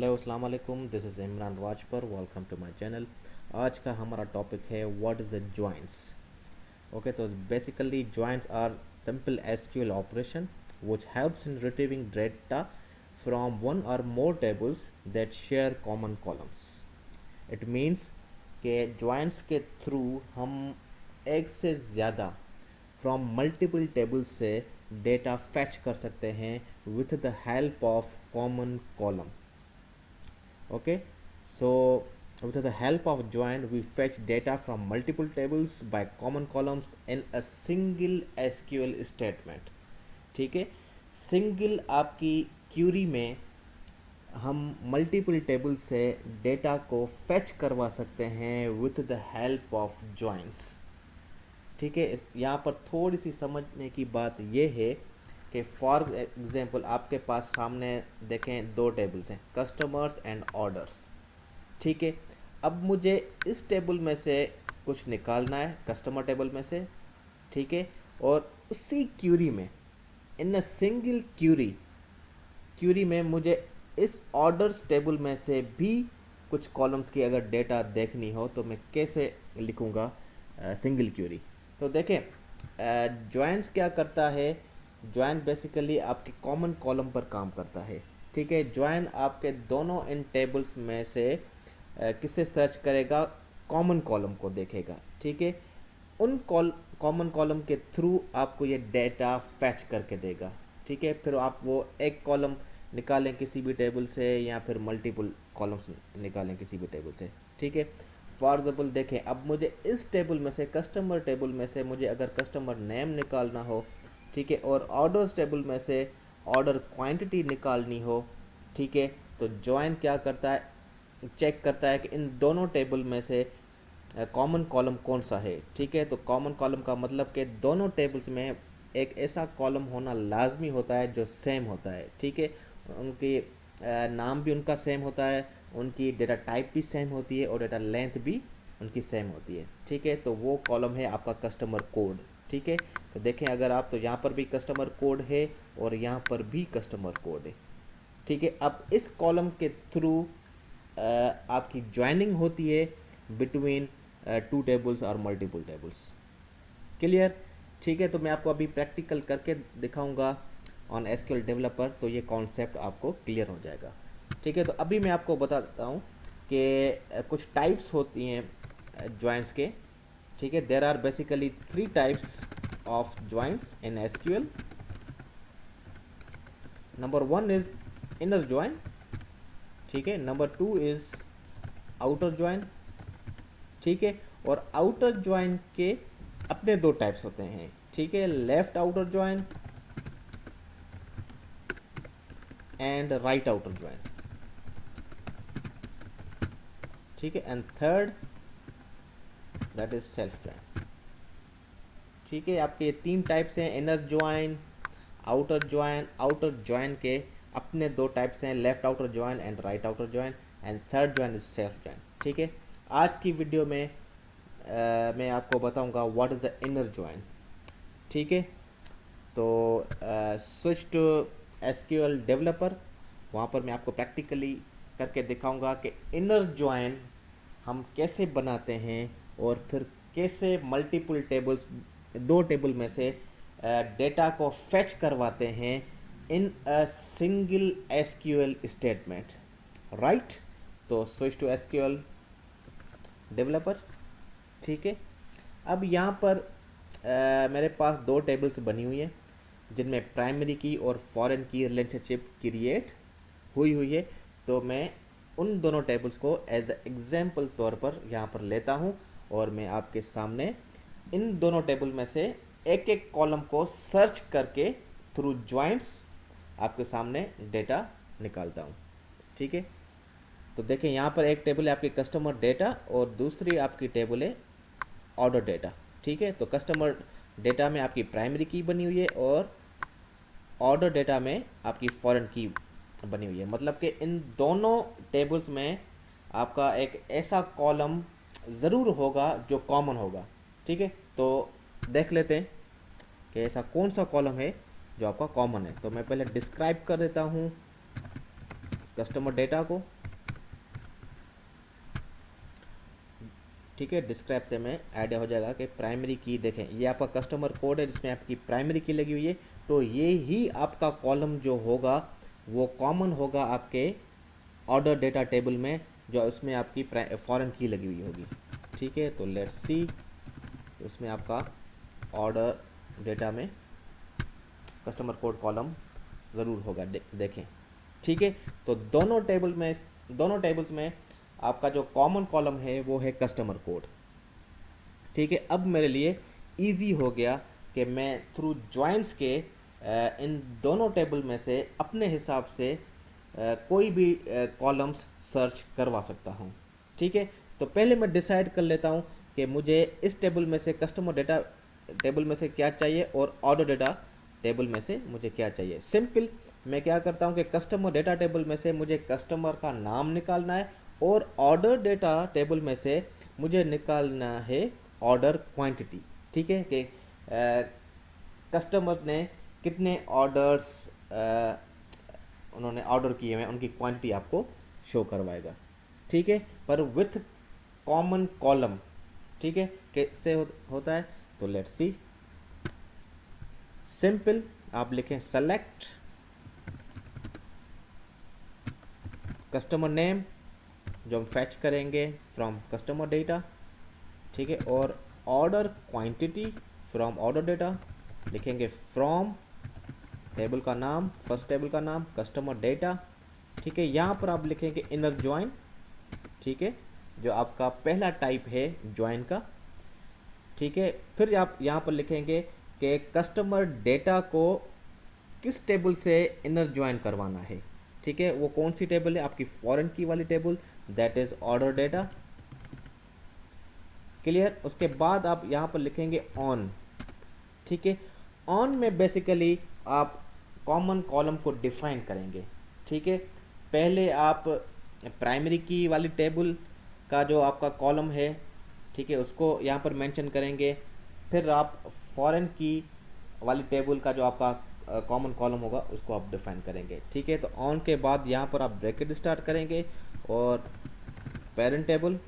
Hello अस्सलाम वालेकुम, this is Imran Wajpar. Welcome to my channel. आज का हमारा टॉपिक है what is the joints. Okay, तो basically joints are simple SQL operation which helps in retrieving data from one or more tables that share common columns. It means कि joints के through हम एक से ज़्यादा फ्रॉम मल्टीपल टेबल्स से data fetch कर सकते हैं with the help of common column. Okay, so with the help of join we fetch data from multiple tables by common columns in a single SQL statement. ठीक है, single आपकी Curie में हम multiple table से data को fetch करवा सकते हैं with the help of joins. ठीक है, यहाँ पर थोड़ी सी समझने की बात यह है कि फॉर एग्जांपल आपके पास सामने देखें दो टेबल्स हैं, कस्टमर्स एंड ऑर्डर्स. ठीक है, अब मुझे इस टेबल में से कुछ निकालना है कस्टमर टेबल में से. ठीक है, और उसी क्यूरी में इन अ सिंगल क्यूरी में मुझे इस ऑर्डर्स टेबल में से भी कुछ कॉलम्स की अगर डेटा देखनी हो तो मैं कैसे लिखूँगा सिंगल क्यूरी. तो देखें जॉइंट्स क्या करता है. जॉइन बेसिकली आपके कॉमन कॉलम पर काम करता है. ठीक है, जॉइन आपके दोनों इन टेबल्स में से किसे सर्च करेगा, कॉमन कॉलम को देखेगा. ठीक है, उन कॉमन कॉलम के थ्रू आपको ये डेटा फैच करके देगा. ठीक है, फिर आप वो एक कॉलम निकालें किसी भी टेबल से या फिर मल्टीपल कॉलम्स निकालें किसी भी टेबल से. ठीक है, फॉर एग्जाम्पल देखें, अब मुझे इस टेबल में से कस्टमर टेबल में से मुझे अगर कस्टमर नेम निकालना हो, ठीक है, और ऑर्डर्स टेबल में से ऑर्डर क्वांटिटी निकालनी हो, ठीक है, तो जॉइन क्या करता है, चेक करता है कि इन दोनों टेबल में से कॉमन कॉलम कौन सा है. ठीक है, तो कॉमन कॉलम का मतलब कि दोनों टेबल्स में एक ऐसा कॉलम होना लाजमी होता है जो सेम होता है. ठीक है, उनकी नाम भी उनका सेम होता है, उनकी डेटा टाइप भी सेम होती है और डेटा लेंथ भी उनकी सेम होती है. ठीक है, तो वो कॉलम है आपका कस्टमर कोड. ठीक है, तो देखें अगर आप, तो यहाँ पर भी कस्टमर कोड है और यहाँ पर भी कस्टमर कोड है. ठीक है, अब इस कॉलम के थ्रू आपकी ज्वाइनिंग होती है बिटवीन टू टेबल्स और मल्टीपल टेबल्स. क्लियर. ठीक है, तो मैं आपको अभी प्रैक्टिकल करके दिखाऊंगा ऑन एसक्यूएल डेवलपर, तो ये कॉन्सेप्ट आपको क्लियर हो जाएगा. ठीक है, तो अभी मैं आपको बताता हूँ कि कुछ टाइप्स होती हैं जॉइंट्स के. ठीक है, there are basically 3 types of joints in SQL. Number 1 is inner join. ठीक है, नंबर 2 इज़ आउटर जॉइन. ठीक है, और आउटर जॉइन के अपने 2 टाइप्स होते हैं. ठीक है, left outer join and right outer join. ठीक है, and third that is self join. ठीक है, आपके ये 3 टाइप्स हैं, inner join, outer join. Outer join के अपने 2 टाइप्स हैं, left outer join and right outer join, and third join is self join. ठीक है, आज की वीडियो में मैं आपको बताऊंगा what is the inner join. ठीक है, तो स्विच टू एसक्यूएल डेवलपर, वहाँ पर मैं आपको प्रैक्टिकली करके दिखाऊंगा कि इनर जॉइन हम कैसे बनाते हैं और फिर कैसे मल्टीपल टेबल्स, 2 टेबल में से डेटा को फैच करवाते हैं in a single SQL statement. Right, तो स्विच टू एसक्यूएल डेवलपर. ठीक है, अब यहाँ पर मेरे पास 2 टेबल्स बनी हुई हैं जिनमें प्राइमरी की और फॉरेन की रिलेशनशिप क्रिएट हुई है. तो मैं उन दोनों टेबल्स को एज एग्जाम्पल तौर पर यहाँ पर लेता हूँ और मैं आपके सामने इन दोनों टेबल में से एक एक कॉलम को सर्च करके थ्रू जॉइंट्स आपके सामने डेटा निकालता हूँ. ठीक है, तो देखें यहाँ पर एक टेबल है आपकी कस्टमर डेटा और दूसरी आपकी टेबल है ऑर्डर डेटा. ठीक है, तो कस्टमर डेटा में आपकी प्राइमरी की बनी हुई है और ऑर्डर डेटा में आपकी फॉरेन की बनी हुई है. मतलब कि इन दोनों टेबल्स में आपका एक ऐसा कॉलम ज़रूर होगा जो कॉमन होगा. ठीक है, तो देख लेते हैं कि ऐसा कौन सा कॉलम है जो आपका कॉमन है. तो मैं पहले डिस्क्राइब कर देता हूँ कस्टमर डेटा को. ठीक है, डिस्क्राइब से में आइडिया हो जाएगा कि प्राइमरी की देखें, ये आपका कस्टमर कोड है जिसमें आपकी प्राइमरी की लगी हुई है, तो ये ही आपका कॉलम जो होगा वो कॉमन होगा आपके ऑर्डर डेटा टेबल में, जो उसमें आपकी फॉरेन की लगी हुई होगी। ठीक है, तो लेट्स सी, उसमें आपका ऑर्डर डेटा में कस्टमर कोड कॉलम ज़रूर होगा, देखें। ठीक है, तो दोनों टेबल्स में आपका जो कॉमन कॉलम है वो है कस्टमर कोड। ठीक है, अब मेरे लिए इजी हो गया कि मैं थ्रू जॉइंट्स के इन दोनों टेबल में से अपने हिसाब से कोई भी कॉलम्स सर्च करवा सकता हूँ। ठीक है, तो पहले मैं डिसाइड कर लेता हूँ कि मुझे इस टेबल में से कस्टमर डेटा टेबल में से क्या चाहिए और ऑर्डर डेटा टेबल में से मुझे क्या चाहिए। सिंपल, मैं क्या करता हूँ कि कस्टमर डेटा टेबल में से मुझे कस्टमर का नाम निकालना है और ऑर्डर डेटा टेबल में से मुझे निकालना है ऑर्डर क्वांटिटी। ठीक है, कि कस्टमर ने कितने ऑर्डर्स उन्होंने ऑर्डर किए हैं, उनकी क्वांटिटी आपको शो करवाएगा। ठीक है, पर विथ कॉमन कॉलम। ठीक है, कैसे होता है, तो लेट्स सी। सिंपल, आप लिखें सेलेक्ट कस्टमर नेम जो हम फैच करेंगे फ्रॉम कस्टमर डेटा। ठीक है, और order quantity from order data लिखेंगे फ्रॉम टेबल का नाम, फर्स्ट टेबल का नाम कस्टमर डेटा। ठीक है, यहाँ पर आप लिखेंगे इनर ज्वाइन। ठीक है, जो आपका पहला टाइप है ज्वाइन का। ठीक है, फिर आप यहाँ पर लिखेंगे कि कस्टमर डेटा को किस टेबल से इनर ज्वाइन करवाना है। ठीक है, वो कौन सी टेबल है, आपकी फॉरेन की वाली table, that is order data. Clear, उसके बाद आप यहाँ पर लिखेंगे ऑन। ठीक है, ऑन में बेसिकली आप कॉमन कॉलम को डिफाइन करेंगे। ठीक है, पहले आप प्राइमरी की वाली टेबल का जो आपका कॉलम है, ठीक है, उसको यहाँ पर मेंशन करेंगे। फिर आप फॉरेन की वाली टेबल का जो आपका कॉमन कॉलम होगा उसको आप डिफाइन करेंगे। ठीक है, तो ऑन के बाद यहाँ पर आप ब्रैकेट स्टार्ट करेंगे और पेरेंट टेबल,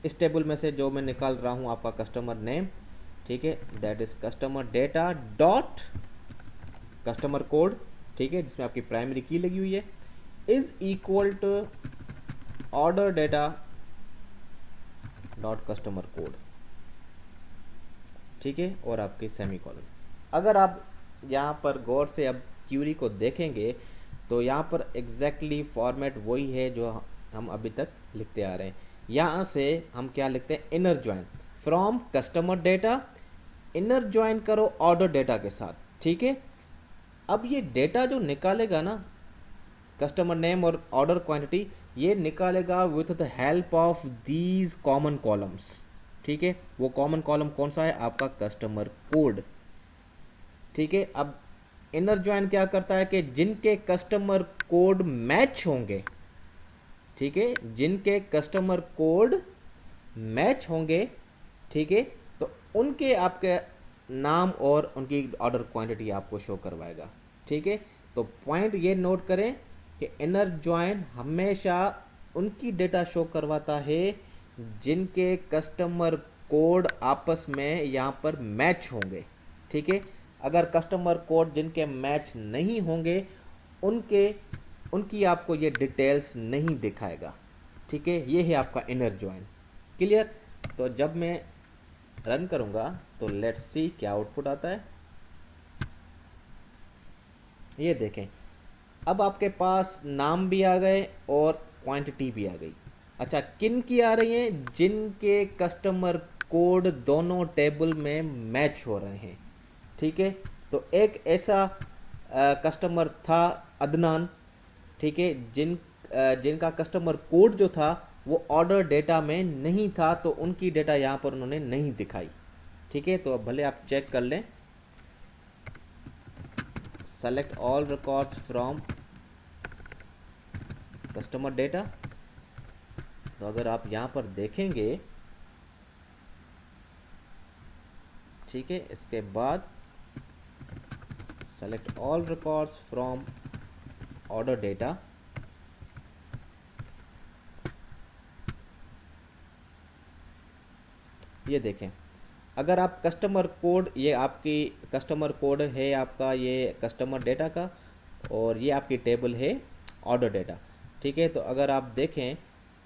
इस टेबल में से जो मैं निकाल रहा हूँ आपका कस्टमर नेम। ठीक है, that is customer data dot customer code. ठीक है, जिसमें आपकी प्राइमरी की लगी हुई है, is equal to order data dot customer code. ठीक है, और आपके सेमी कॉलन। अगर आप यहाँ पर गौर से अब क्यूरी को देखेंगे तो यहाँ पर एग्जैक्टली फॉर्मेट वही है जो हम अभी तक लिखते आ रहे हैं। यहाँ से हम क्या लिखते हैं, inner join from customer data, inner join करो ऑर्डर डेटा के साथ। ठीक है, अब ये डेटा जो निकालेगा ना, कस्टमर नेम और ऑर्डर क्वांटिटी, ये निकालेगा with the help of these common columns. ठीक है, वो कॉमन कॉलम कौन सा है, आपका कस्टमर कोड। ठीक है, अब इनर ज्वाइन क्या करता है कि जिनके कस्टमर कोड मैच होंगे, ठीक है, जिनके कस्टमर कोड मैच होंगे, ठीक है, तो उनके आपके नाम और उनकी ऑर्डर क्वांटिटी आपको शो करवाएगा। ठीक है, तो पॉइंट ये नोट करें कि इनर ज्वाइन हमेशा उनकी डेटा शो करवाता है जिनके कस्टमर कोड आपस में यहाँ पर मैच होंगे। ठीक है, अगर कस्टमर कोड जिनके मैच नहीं होंगे उनकी आपको ये डिटेल्स नहीं दिखाएगा। ठीक है, ये है आपका इनर ज्वाइन। क्लियर, तो जब मैं रन करूँगा तो लेट्स सी क्या आउटपुट आता है। ये देखें, अब आपके पास नाम भी आ गए और क्वांटिटी भी आ गई। अच्छा, किन की आ रही हैं, जिनके कस्टमर कोड दोनों टेबल में मैच हो रहे हैं। ठीक है, तो एक ऐसा कस्टमर था अदनान। ठीक है, जिनका कस्टमर कोड जो था वो ऑर्डर डेटा में नहीं था, तो उनकी डेटा यहाँ पर उन्होंने नहीं दिखाई। ठीक है, तो भले आप चेक कर लें, select all records from customer data. तो अगर आप यहाँ पर देखेंगे, ठीक है, इसके बाद select all records from order data, ये देखें, अगर आप कस्टमर कोड, ये आपकी कस्टमर कोड है आपका, ये कस्टमर डेटा का, और ये आपकी टेबल है ऑर्डर डेटा। ठीक है, तो अगर आप देखें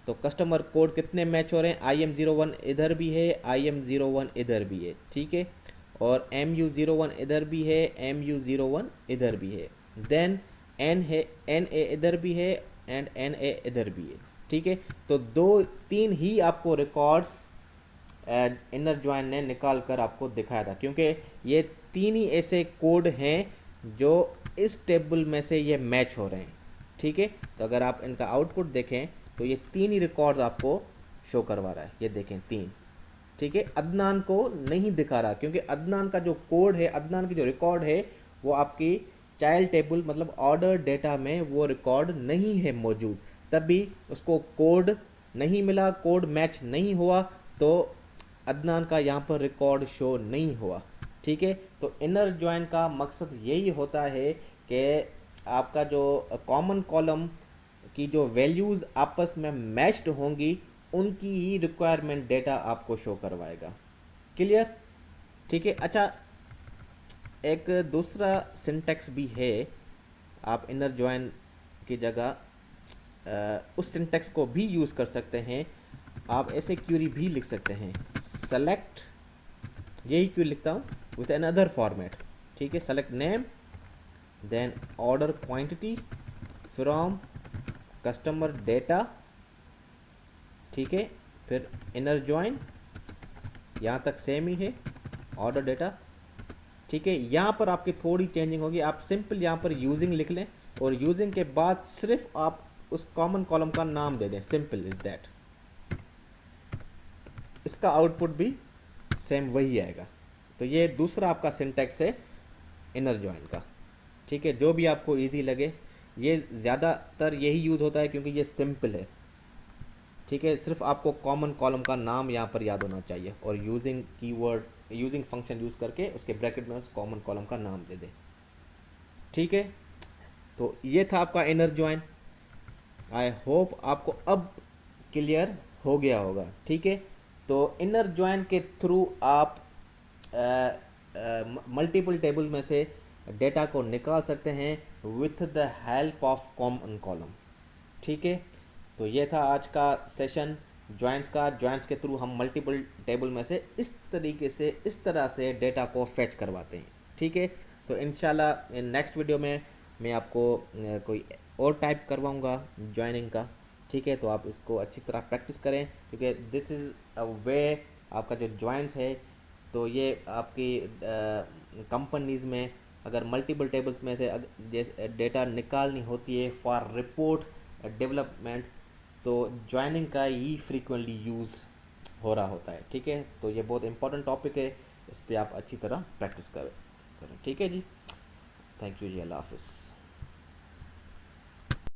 तो कस्टमर कोड कितने मैच हो रहे हैं, IM01 इधर भी है, IM01 इधर भी है। ठीक है, और MU01 इधर भी है, MU01 इधर भी है। देन N है, NA इधर भी है एंड NA इधर भी है। ठीक है, तो दो तीन ही आपको रिकॉर्ड्स इनर जॉइन ने निकाल कर आपको दिखाया था, क्योंकि ये तीन ही ऐसे कोड हैं जो इस टेबल में से ये मैच हो रहे हैं। ठीक है, तो अगर आप इनका आउटपुट देखें तो ये तीन ही रिकॉर्ड्स आपको शो करवा रहा है। ये देखें तीन। ठीक है, अदनान को नहीं दिखा रहा, क्योंकि अदनान का जो कोड है, अदनान की जो रिकॉर्ड है, वो आपकी चाइल्ड टेबल मतलब ऑर्डर डेटा में वो रिकॉर्ड नहीं है मौजूद, तभी उसको कोड नहीं मिला, कोड मैच नहीं हुआ, तो अदनान का यहाँ पर रिकॉर्ड शो नहीं हुआ। ठीक है, तो इनर जॉइन का मकसद यही होता है कि आपका जो कॉमन कॉलम की जो वैल्यूज़ आपस में मैच्ड होंगी, उनकी ही रिक्वायरमेंट डेटा आपको शो करवाएगा। क्लियर? ठीक है, अच्छा, एक दूसरा सिंटैक्स भी है। आप इनर जॉइन की जगह उस सिंटैक्स को भी यूज़ कर सकते हैं। आप ऐसे क्यूरी भी लिख सकते हैं, सेलेक्ट, यही क्यूरी लिखता हूँ विथ एन अदर फॉर्मेट। ठीक है, select name, then order quantity from customer data. ठीक है, फिर इनर जॉइन, यहाँ तक सेम ही है, ऑर्डर डेटा। ठीक है, यहाँ पर आपकी थोड़ी चेंजिंग होगी, आप सिंपल यहाँ पर यूजिंग लिख लें, और यूजिंग के बाद सिर्फ आप उस कॉमन कॉलम का नाम दे दें, सिंपल इज दैट। इसका आउटपुट भी सेम वही आएगा। तो ये दूसरा आपका सिंटैक्स है इनर जॉइन का। ठीक है, जो भी आपको इजी लगे, ये ज़्यादातर यही यूज़ होता है क्योंकि ये सिंपल है। ठीक है, सिर्फ आपको कॉमन कॉलम का नाम यहाँ पर याद होना चाहिए, और using keyword, using function use करके उसके ब्रैकेट में उस कॉमन कॉलम का नाम दे दें। ठीक है, तो ये था आपका इनर जॉइन। आई होप आपको अब क्लियर हो गया होगा। ठीक है, तो इनर जॉइन के थ्रू आप मल्टीपल टेबल में से डेटा को निकाल सकते हैं with the help of common column. ठीक है, तो ये था आज का सेशन जॉइंट्स का। जॉइंट्स के थ्रू हम मल्टीपल टेबल में से इस तरीके से, इस तरह से डेटा को फैच करवाते हैं। ठीक है, तो इंशाल्लाह नेक्स्ट वीडियो में मैं आपको कोई और टाइप करवाऊँगा जॉइनिंग का। ठीक है, तो आप इसको अच्छी तरह प्रैक्टिस करें, क्योंकि दिस इज़ अ वे, आपका जो जॉइंट्स है, तो ये आपकी कंपनीज़ में अगर मल्टीपल टेबल्स में से जैसे डेटा निकालनी होती है फॉर रिपोर्ट डेवलपमेंट, तो ज्वाइनिंग का ही फ्रीक्वेंटली यूज़ हो रहा होता है। ठीक है, तो ये बहुत इंपॉर्टेंट टॉपिक है, इस पर आप अच्छी तरह प्रैक्टिस करें। ठीक है जी, थैंक यू जी, अल्लाह हाफिज़।